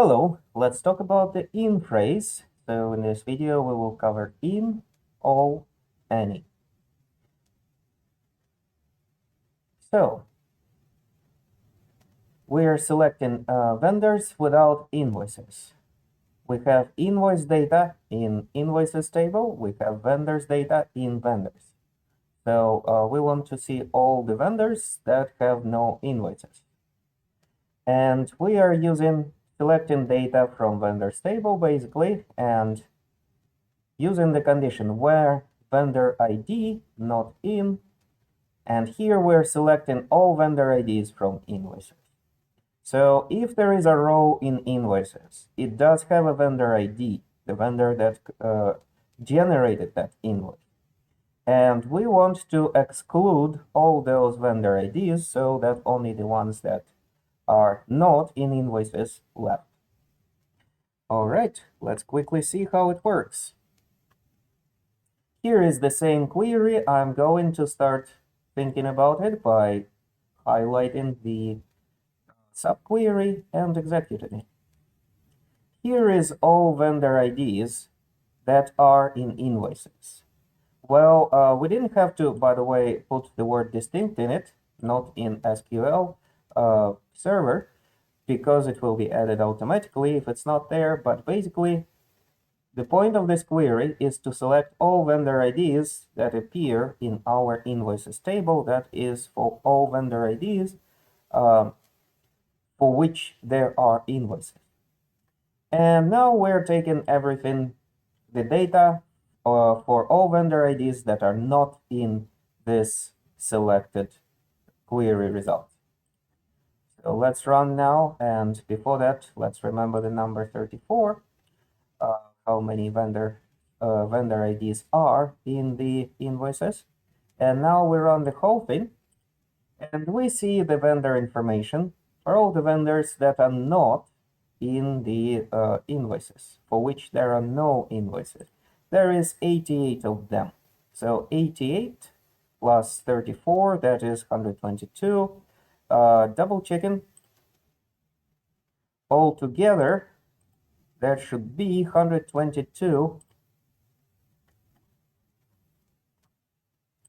Hello, let's talk about the in phrase. So in this video, we will cover in, all, any. So we are selecting vendors without invoices. We have invoice data in invoices table. We have vendors data in vendors. So we want to see all the vendors that have no invoices. And we are selecting data from vendors table basically, and using the condition where vendor ID not in, and here we're selecting all vendor IDs from invoices. So if there is a row in invoices, it does have a vendor ID, the vendor that generated that invoice. And we want to exclude all those vendor IDs so that only the ones that are not in invoices left. All right, let's quickly see how it works. Here is the same query. I'm going to start thinking about it by highlighting the subquery and executing it. Here is all vendor IDs that are in invoices. Well, we didn't have to, by the way, put the word distinct in it, not in SQL server, because it will be added automatically if it's not there. But basically, the point of this query is to select all vendor IDs that appear in our invoices table. That is for all vendor IDs for which there are invoices. And now we're taking everything, the data for all vendor IDs that are not in this selected query result. So let's run now, and before that, let's remember the number 34. How many vendor IDs are in the invoices. And now we run the whole thing, and we see the vendor information for all the vendors that are not in the invoices, for which there are no invoices. There is 88 of them. So 88 plus 34, that is 122. Double checking. Altogether, that should be 122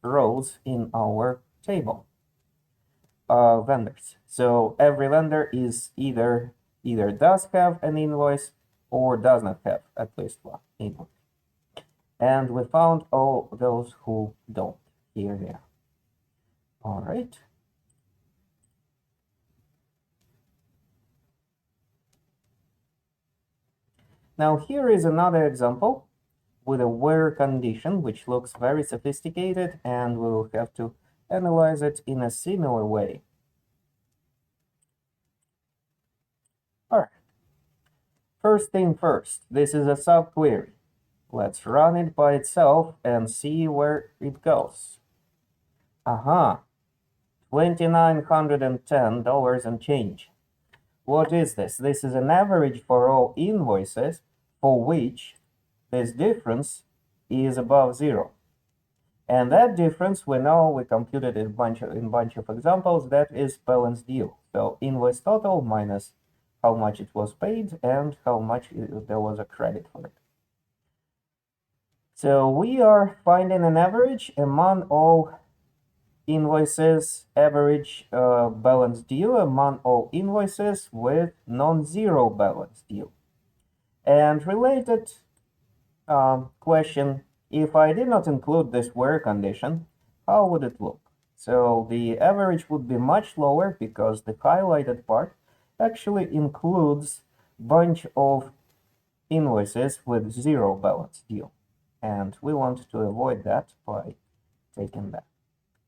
rows in our table vendors. So every vendor is either does have an invoice or does not have at least one invoice. And we found all those who don't here there. All right. Now here is another example with a where condition, which looks very sophisticated, and we will have to analyze it in a similar way. All right. First thing first, this is a subquery. Let's run it by itself and see where it goes. $2,910 and change. What is this? This is an average for all invoices for which this difference is above zero. And that difference, we know, we computed in a bunch of examples, that is balance due. So invoice total minus how much it was paid and how much there was a credit for it. So we are finding an average among all invoices, average balance due among all invoices with non-zero balance due. And related question, if I did not include this where condition, how would it look? So the average would be much lower because the highlighted part actually includes a bunch of invoices with zero balance due. And we want to avoid that by taking that.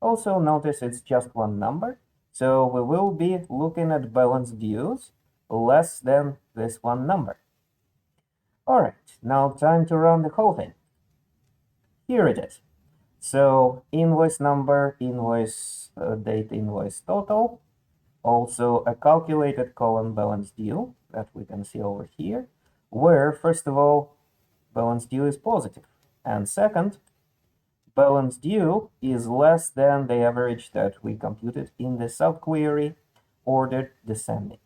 Also notice it's just one number, so we will be looking at balance dues less than this one number. All right, now time to run the whole thing. Here it is. So invoice number, invoice date, invoice total. Also a calculated column balance due that we can see over here, where first of all, balance due is positive. And second, balance due is less than the average that we computed in the subquery ordered descending.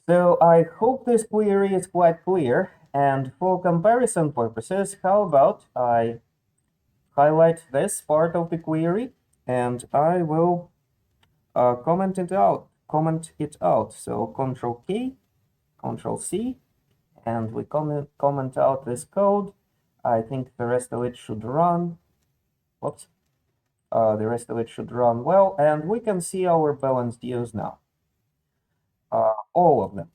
So I hope this query is quite clear, and for comparison purposes, how about I highlight this part of the query and I will comment it out. So Control K, Control C, and we comment out this code. I think the rest of it should run. Whoops. The rest of it should run well, and we can see our balanced views now. All of them,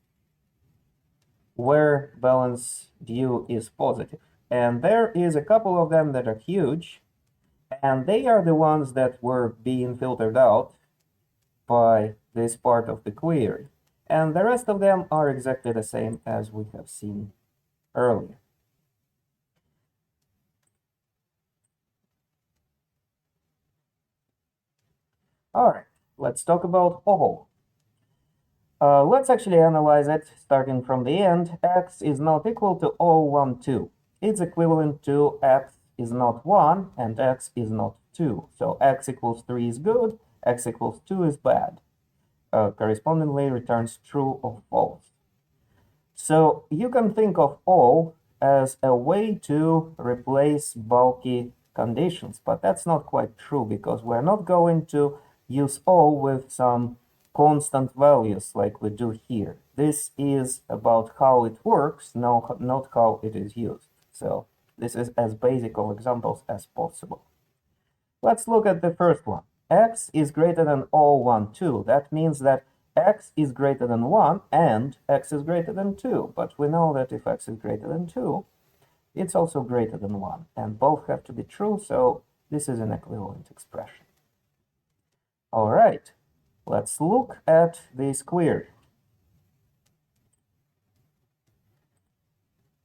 where balance view is positive. And there is a couple of them that are huge, and they are the ones that were being filtered out by this part of the query. And the rest of them are exactly the same as we have seen earlier. All right, let's talk about all. Let's actually analyze it starting from the end. X is not equal to 0, 1, 2. It's equivalent to x is not 1 and x is not 2. So x equals 3 is good, x equals 2 is bad. Correspondingly returns true or false. So you can think of all as a way to replace bulky conditions, but that's not quite true because we're not going to use all with some constant values like we do here. This is about how it works, not how it is used. So this is as basic of examples as possible. Let's look at the first one. X is greater than 0, 1, 2. That means that x is greater than 1 and x is greater than 2. But we know that if x is greater than 2, it's also greater than 1. And both have to be true, so this is an equivalent expression. All right, let's look at this query.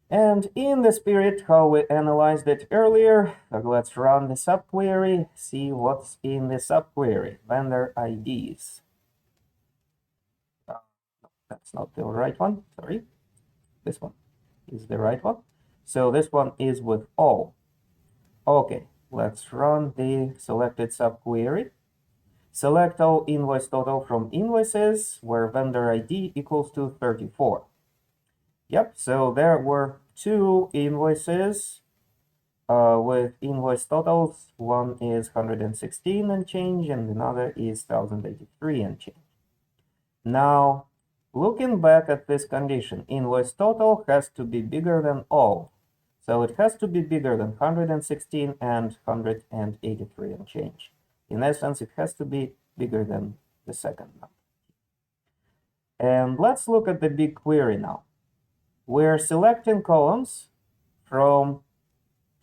And in the spirit how we analyzed it earlier, let's run the subquery, see what's in the subquery, vendor IDs. That's not the right one, sorry. This one is the right one. So this one is with all. Okay, let's run the selected subquery. Select all invoice total from invoices where vendor ID equals to 34. Yep, so there were two invoices with invoice totals. One is 116 and change, and another is 1083 and change. Now, looking back at this condition, invoice total has to be bigger than all. So it has to be bigger than 116 and 183 and change. In essence, it has to be bigger than the second number. And let's look at the big query now. We're selecting columns from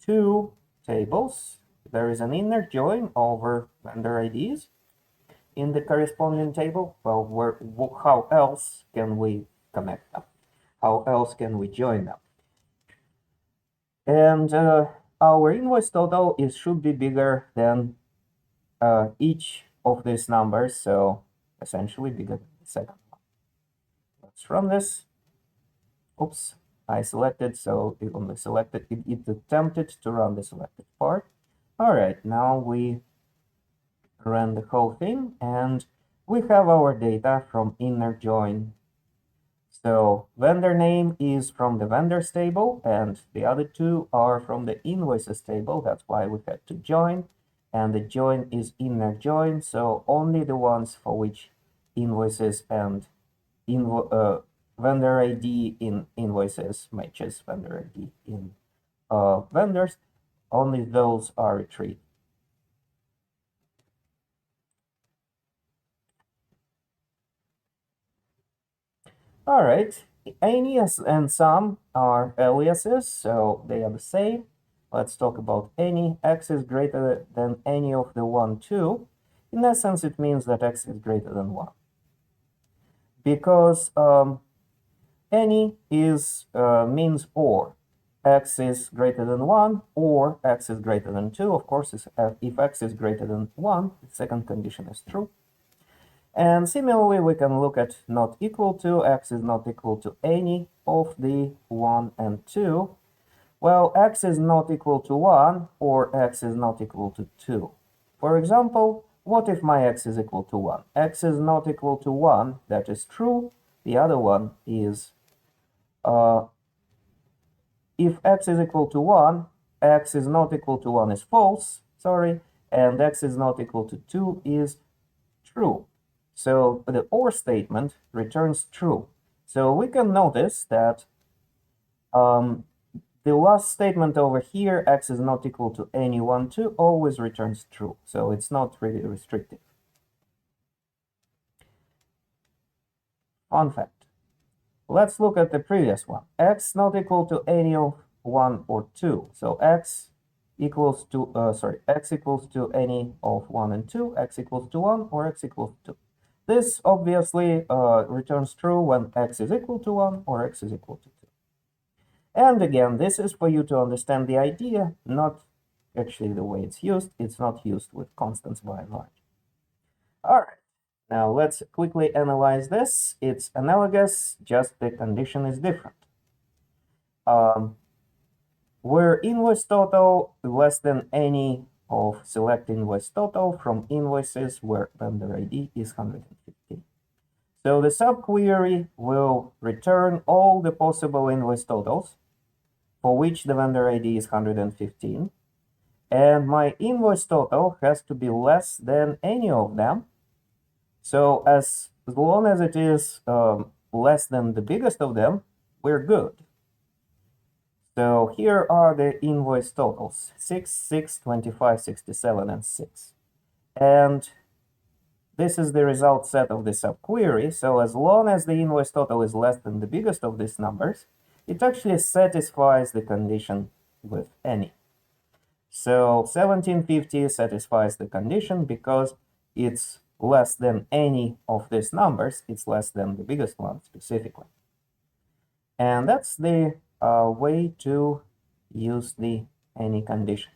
two tables. There is an inner join over vendor IDs in the corresponding table. Well, how else can we connect them? How else can we join them? And our invoice total should be bigger than each of these numbers, so essentially bigger than the second one. Let's run this. Oops, I selected, so it only selected, it attempted to run the selected part. All right, now we run the whole thing, and we have our data from inner join. So vendor name is from the vendors table, and the other two are from the invoices table. That's why we had to join, and the join is inner join, so only the ones for which invoices and vendor ID in invoices matches vendor ID in vendors, only those are retrieved. All right, any and some are aliases, so they are the same. Let's talk about any. X is greater than any of the 1, 2. In essence, it means that x is greater than 1. Because any is means or. X is greater than 1 or x is greater than 2. Of course, if x is greater than 1, the second condition is true. And similarly, we can look at not equal to. X is not equal to any of the 1 and 2. Well, x is not equal to 1 or x is not equal to 2. For example, what if my x is equal to 1? X is not equal to 1, that is true, The other one is if x is equal to 1, x is not equal to 1 is false, sorry, and x is not equal to 2 is true. So the OR statement returns true. So we can notice that the last statement over here, x is not equal to any 1, 2, always returns true. So it's not really restrictive. Fun fact. Let's look at the previous one. X not equal to any of 1 or 2. So x equals to, x equals to any of 1 and 2, x equals to 1, or x equals to 2. This obviously returns true when x is equal to 1 or x is equal to 2. And again, this is for you to understand the idea, not actually the way it's used. It's not used with constants by and large. All right. Now let's quickly analyze this. It's analogous, just the condition is different. Where invoice total less than any of select invoice total from invoices where vendor ID is 150. So the subquery will return all the possible invoice totals for which the vendor ID is 115. And my invoice total has to be less than any of them. So as long as it is less than the biggest of them, we're good. So here are the invoice totals, 6, 6, 25, 67, and 6. And this is the result set of the subquery. So as long as the invoice total is less than the biggest of these numbers, it actually satisfies the condition with any. So 1750 satisfies the condition because it's less than any of these numbers. It's less than the biggest one specifically. And that's the way to use the any condition.